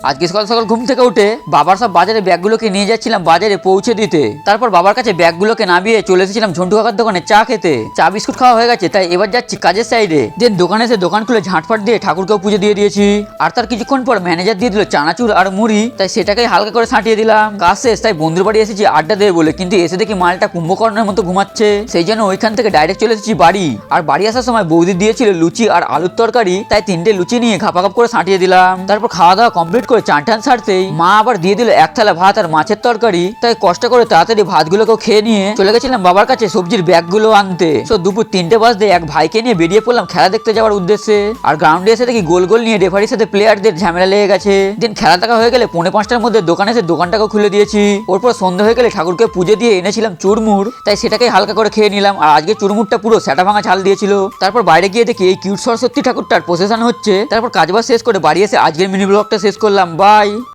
আজকে সকাল সকাল ঘুম থেকে উঠে বাবার সব বাজারে ব্যাগগুলোকে নিয়ে যাচ্ছিলাম বাজারে পৌঁছে দিতে। তারপর বাবার কাছে ব্যাগগুলোকে নামিয়ে চলে এসেছিলাম ঝন্টু কাকার দোকানে চা খেতে। চা বিস্কুট খাওয়া হয়ে গেছে, তাই এবার যাচ্ছি কাজের সাইডে। দেন দোকানে এসে দোকান খুলে ঝাঁটফাট দিয়ে ঠাকুরকেও পুজো দিয়ে দিয়েছি। আর তার কিছুক্ষণ পর ম্যানেজার দিয়ে দিল চানাচুর আর মুড়ি, তাই সেটাকে হালকা করে ছাঁটিয়ে দিলাম। কাজ শেষ, তাই বন্ধুর বাড়ি এসেছি আড্ডা দেবে বলে, কিন্তু এসে দেখি মালটা কুম্ভকর্ণের মতো ঘুমাচ্ছে। সেই জন্য ওইখান থেকে ডাইরেক্ট চলে এসেছি বাড়ি। আর বাড়ি আসার সময় বৌদি দিয়েছিল লুচি আর আলুর তরকারি, তাই 3টে লুচি নিয়ে ঘাপাঘাপ করে ছাঁটিয়ে দিলাম। তারপর খাওয়া দাওয়া কমপ্লিট করে চান টান ছাড়তেই মা আবার দিয়ে দিল 1 থালা ভাত আর মাছের তরকারি। তাই কষ্ট করে তাড়াতাড়ি ভাতগুলোকেও খেয়ে নিয়ে চলে গেছিলাম বাবার কাছে সবজির ব্যাগগুলো আনতে। সো দুপুর 3টে বাজতে এক ভাইকে নিয়ে বেরিয়ে পড়লাম খেলা দেখতে যাওয়ার উদ্দেশ্যে। আর গ্রাউন্ডে এসে দেখি গোল গোল নিয়ে রেফারির সাথে প্লেয়ারদের ঝামেলা লেগে গেছে। দিন খেলা দেখা হয়ে গেলে 4:45টার মধ্যে দোকানে এসে দোকানটাকেও খুলে দিয়েছি। ওরপর সন্ধ্যা হয়ে গেলে ঠাকুরকে পুজো দিয়ে এনেছিলাম চুরমুর, তাই সেটাকে হালকা করে খেয়ে নিলাম। আর আজকে চুরমুরটা পুরো সেটা ভাঙা ঝাল দিয়েছিল। তারপর বাইরে গিয়ে দেখি এই কিউট সরস্বতী ঠাকুরটার প্রসেশন হচ্ছে। তারপর কাজবাজ শেষ করে বাড়ি এসে আজকের মিনি ব্লগটা শেষ করলাম। বাই।